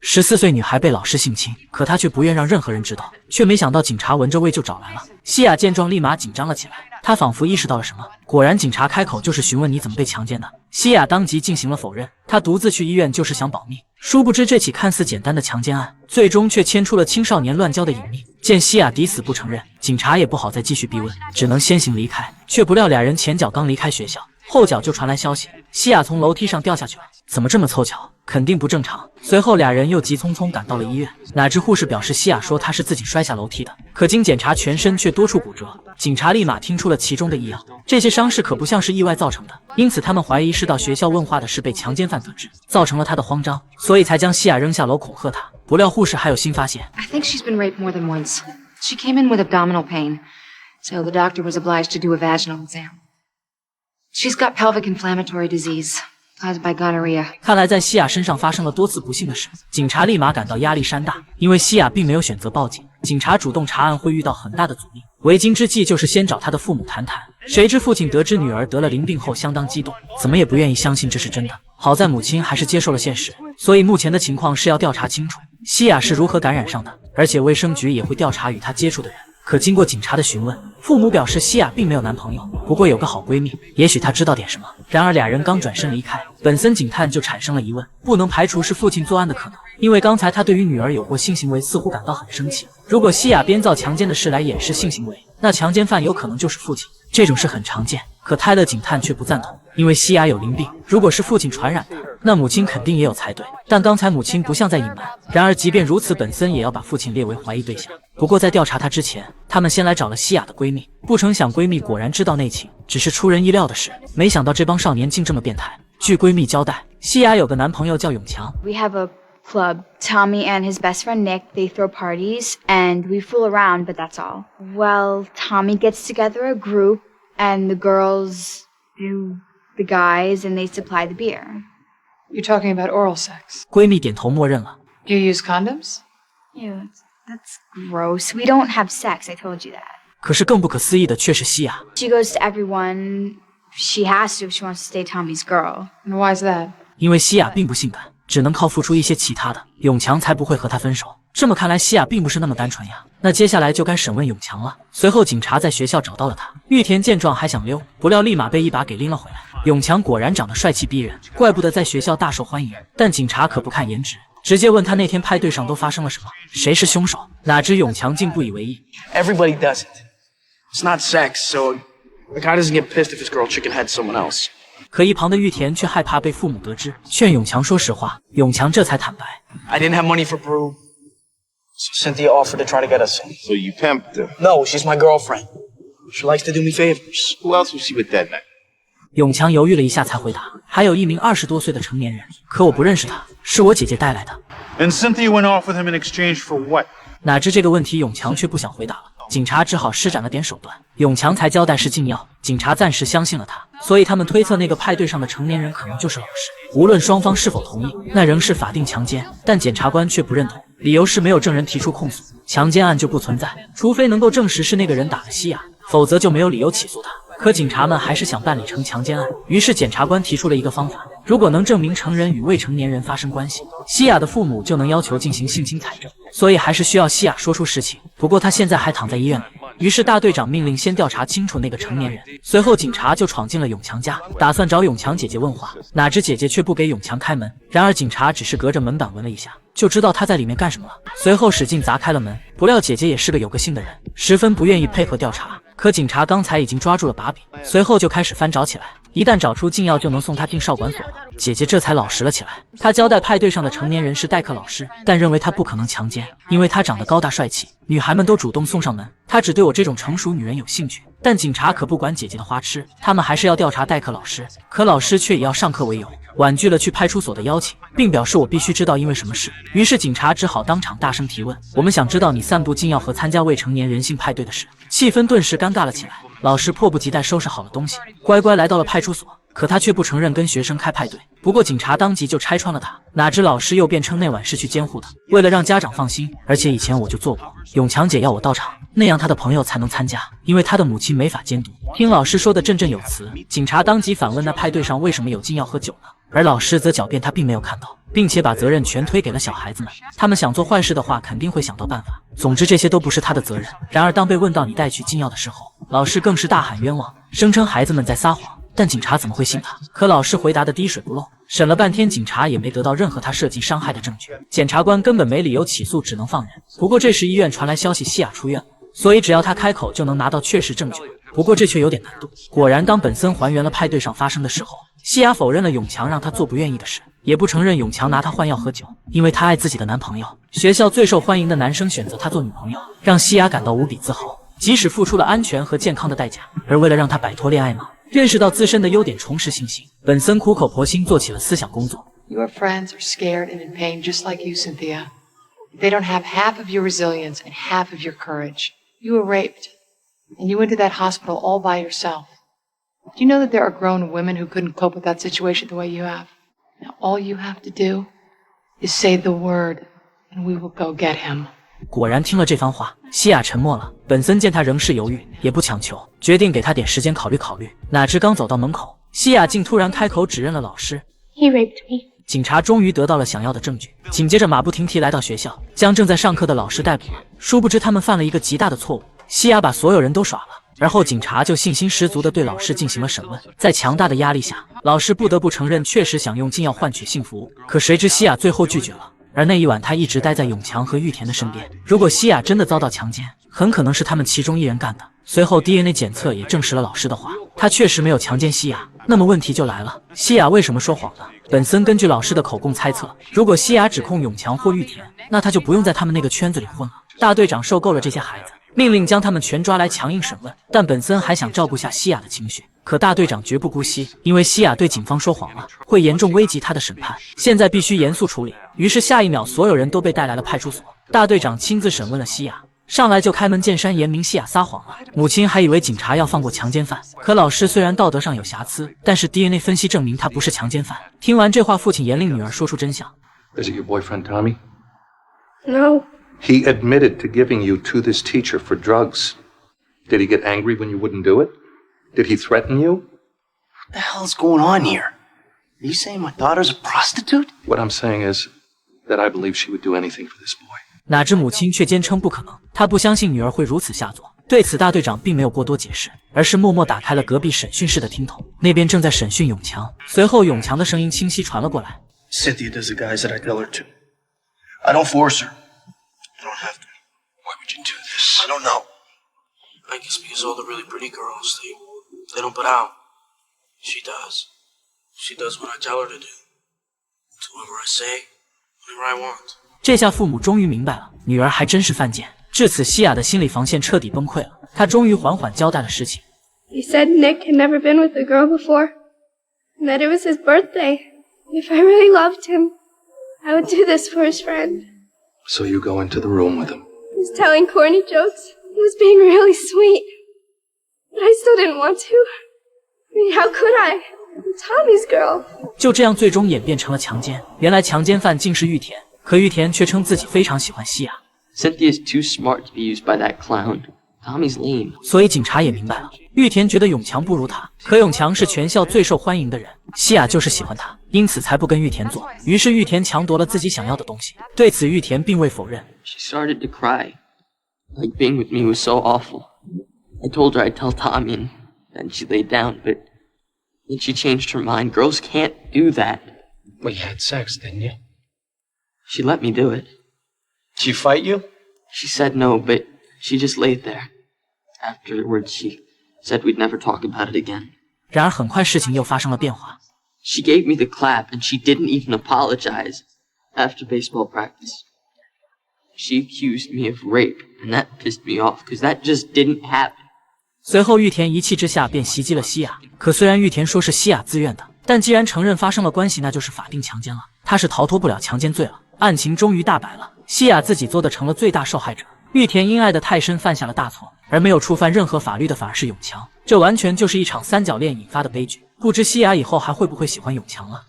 14岁女孩被老师性侵，可她却不愿让任何人知道，却没想到警察闻着味就找来了。西亚见状立马紧张了起来，她仿佛意识到了什么，果然警察开口就是询问你怎么被强奸的。西亚当即进行了否认，她独自去医院就是想保密，殊不知这起看似简单的强奸案，最终却牵出了青少年乱交的隐秘。见西亚抵死不承认，警察也不好再继续逼问，只能先行离开。却不料俩人前脚刚离开学校，后脚就传来消息，西亚从楼梯上掉下去了。怎么这么凑巧？肯定不正常。随后俩人又急匆匆赶到了医院，哪知护士表示西亚说她是自己摔下楼梯的，可经检查全身却多处骨折。警察立马听出了其中的异样，这些伤势可不像是意外造成的，因此他们怀疑是到学校问话的是被强奸犯得知，造成了他的慌张，所以才将西亚扔下楼恐吓他。不料护士还有新发现。 I think she's been raped more than once. She came in with abdominal pain, so the doctor was obliged to do a vaginal exam. She's got pelvic inflammatory disease caused by gonorrhea. 看来在西亚身上发生了多次不幸的事，警察立马感到压力山大，因为西亚并没有选择报警，警察主动查案会遇到很大的阻力。为今之计就是先找他的父母谈谈，谁知父亲得知女儿得了淋病后相当激动，怎么也不愿意相信这是真的。好在母亲还是接受了现实，所以目前的情况是要调查清楚西亚是如何感染上的，而且卫生局也会调查与她接触的人。可经过警察的询问，父母表示西亚并没有男朋友，不过有个好闺蜜，也许她知道点什么。然而俩人刚转身离开，本森警探就产生了疑问，不能排除是父亲作案的可能，因为刚才他对于女儿有过性行为似乎感到很生气。如果西亚编造强奸的事来掩饰性行为，那强奸犯有可能就是父亲，这种事很常见。可泰勒警探却不赞同，因为西亚有淋病，如果是父亲传染的，那母亲肯定也有才对。但刚才母亲不像在隐瞒。然而即便如此，本森也要把父亲列为怀疑对象。不过在调查他之前，他们先来找了西亚的闺蜜，不成想闺蜜果然知道内情，只是出人意料的是，没想到这帮少年竟这么变态。据闺蜜交代，西亚有个男朋友叫永强。 We have a club. Tommy and his best friend Nick, they throw parties and we fool around, but that's all. Well, Tommy gets together a group and the girls do the guys and they supply the beer. You're talking about oral sex. 闺蜜点头默认了。 Do you use condoms? Ew, that's gross. We don't have sex, I told you that. 可是更不可思议的却是西亚。 She goes to everyone. She has to if she wants to stay Tommy's girl. And why's that? 因为西亚并不性感，只能靠付出一些其他的，永强才不会和她分手。这么看来，西亚并不是那么单纯呀。那接下来就该审问永强了。随后，警察在学校找到了他。玉田见状还想溜，不料立马被一把给拎了回来。永强果然长得帅气逼人，怪不得在学校大受欢迎。但警察可不看颜值，直接问他那天派对上都发生了什么，谁是凶手。哪知永强竟不以为意。 Everybody does it. It's not sex, so a guy doesn't get pissed if his girl chicken had someone else. 可一旁的玉田却害怕被父母得知，劝永强说实话。永强这才坦白 I didn't have money for brew, so Cynthia offered to try to get us in. So you pimped her. No, she's my girlfriend. She likes to do me favors. Who else was she with that night? 永强犹豫了一下才回答，还有一名20多岁的成年人，可我不认识他，是我姐姐带来的。 And Cynthia went off with him in exchange for what? 哪知这个问题永强却不想回答了，警察只好施展了点手段，永强才交代是禁药。警察暂时相信了他，所以他们推测那个派对上的成年人可能就是老师。无论双方是否同意，那仍是法定强奸，但检察官却不认同，理由是没有证人提出控诉，强奸案就不存在，除非能够证实是那个人打了西亚，否则就没有理由起诉他。可警察们还是想办理成强奸案，于是检察官提出了一个方法：如果能证明成人与未成年人发生关系，西亚的父母就能要求进行性侵采证。所以还是需要西亚说出实情。不过他现在还躺在医院里。于是大队长命令先调查清楚那个成年人。随后警察就闯进了永强家，打算找永强姐姐问话，哪知姐姐却不给永强开门。然而警察只是隔着门板闻了一下，就知道他在里面干什么了。随后使劲砸开了门，不料姐姐也是个有个性的人，十分不愿意配合调查。可警察刚才已经抓住了把柄，随后就开始翻找起来。一旦找出禁药，就能送他进少管所了。姐姐这才老实了起来。她交代派对上的成年人是代课老师，但认为他不可能强奸，因为他长得高大帅气，女孩们都主动送上门。他只对我这种成熟女人有兴趣。但警察可不管姐姐的花痴，他们还是要调查代课老师。可老师却以要上课为由，婉拒了去派出所的邀请，并表示我必须知道因为什么事。于是警察只好当场大声提问：我们想知道你散布禁药和参加未成年人性派对的事。气氛顿时尴尬了起来。老师迫不及待收拾好了东西，乖乖来到了派出所。可他却不承认跟学生开派对。不过警察当即就拆穿了他，哪知老师又辩称那晚是去监护的，为了让家长放心，而且以前我就做过。永强姐要我到场，那样他的朋友才能参加，因为他的母亲没法监督。听老师说的振振有词，警察当即反问那派对上为什么有禁药和酒呢？而老师则狡辩他并没有看到，并且把责任全推给了小孩子们。他们想做坏事的话，肯定会想到办法。总之，这些都不是他的责任。然而，当被问到你带去禁药的时候，老师更是大喊冤枉，声称孩子们在撒谎。但警察怎么会信他？可老师回答的滴水不漏，审了半天，警察也没得到任何他涉及伤害的证据。检察官根本没理由起诉，只能放人。不过这时医院传来消息，西雅出院了，所以只要他开口就能拿到确实证据。不过这却有点难度。果然，当本森还原了派对上发生的事后，西雅否认了永强让他做不愿意的事，也不承认永强拿他换药喝酒，因为他爱自己的男朋友。学校最受欢迎的男生选择他做女朋友，让西雅感到无比自豪，即使付出了安全和健康的代价。而为了让他摆脱恋爱脑，认识到自身的优点，重拾信心，本森苦口婆心做起了思想工作。 Your friends are scared and in pain just like you, Cynthia. They don't have half of your resilience and half of your courage. You were raped, and you went to that hospital all by yourself. Do you know that there are grown women who couldn't cope with that situation the way you have? Now all you have to do is say the word, and we will go get him. 果然听了这番话，西雅沉默了。本森见他仍是犹豫，也不强求，决定给他点时间考虑考虑。哪知刚走到门口，西雅竟突然开口指认了老师。He raped me. 警察终于得到了想要的证据，紧接着马不停蹄来到学校，将正在上课的老师逮捕了。殊不知他们犯了一个极大的错误，西雅把所有人都耍了。而后警察就信心十足地对老师进行了审问。在强大的压力下，老师不得不承认确实想用禁药换取幸福。可谁知西雅最后拒绝了。而那一晚，他一直待在永强和玉田的身边。如果西雅真的遭到强奸，很可能是他们其中一人干的。随后 DNA 检测也证实了老师的话，他确实没有强奸西雅。那么问题就来了，西雅为什么说谎呢？本森根据老师的口供猜测，如果西雅指控永强或玉田，那他就不用在他们那个圈子里混了。大队长受够了这些孩子，命令将他们全抓来强硬审问。但本森还想照顾下西雅的情绪，可大队长绝不姑息，因为西雅对警方说谎了，会严重危及他的审判，现在必须严肃处理。于是下一秒，所有人都被带来了派出所。大队长亲自审问了西雅，上来就开门见山，言明西雅撒谎了。母亲还以为警察要放过强奸犯，可老师虽然道德上有瑕疵，但是 DNA 分析证明他不是强奸犯。听完这话，父亲严令女儿说出真相。 Is it your boyfriend, Tommy? No. He admitted to giving you to this teacher for drugs. Did he get angry when you wouldn't do it? Did he threaten you? What the hell's going on here? Are you saying my daughter's a prostitute? What I'm saying is that I believe she would do anything for this boy. 哪知母亲却坚称不可能，她不相信女儿会如此下作。对此，大队长并没有过多解释，而是默默打开了隔壁审讯室的听筒，那边正在审讯永强。随后，永强的声音清晰传了过来 Cynthia does the guys that I tell her to. I don't force her. I don't have to. Why would you do this? I don't know. I guess because all the really pretty girls, they don't put out. She does. She does what I tell her to do. Do whatever I say, whatever I want. 这下父母终于明白了，女儿还真是犯贱。至此，西雅的心理防线彻底崩溃了。她终于缓缓交代了事情。He said Nick had never been with a girl before, and that it was his birthday. If I really loved him, I would do this for his friend. So you go into the room with him. He was telling corny jokes. He was being really sweet. But I still didn't want to. I mean, how could I? I'm Tommy's girl. 就这样，最终演变成了强奸。原来强奸犯竟是玉田，可玉田却称自己非常喜欢西雅。 Cynthia's too smart to be used by that clown. Tommy's lame. 所以警察也明白了，玉田觉得永强不如他，可永强是全校最受欢迎的人，西雅就是喜欢他，因此才不跟玉田做。于是玉田抢夺了自己想要的东西。对此，玉田并未否认。She started to cry. Like being with me was so awful. I told her I'd tell Tommy, and then she laid down, but then she changed her mind. Girls can't do that. Well, you had sex, didn't you? She let me do it. Did she fight you? She said no, but she just laid there. Afterwards, she said we'd never talk about it again. 然而很快事情又发生了变化。 She gave me the clap, and she didn't even apologize after baseball practice. She accused me of rape, and that pissed me off, because that just didn't happen. 随后，玉田一气之下便袭击了西雅。可虽然玉田说是西雅自愿的，但既然承认发生了关系，那就是法定强奸了，他是逃脱不了强奸罪了。案情终于大白了，西雅自己作的成了最大受害者。玉田因爱的太深犯下了大错，而没有触犯任何法律的反而是永强。这完全就是一场三角恋引发的悲剧。不知西雅以后还会不会喜欢永强了？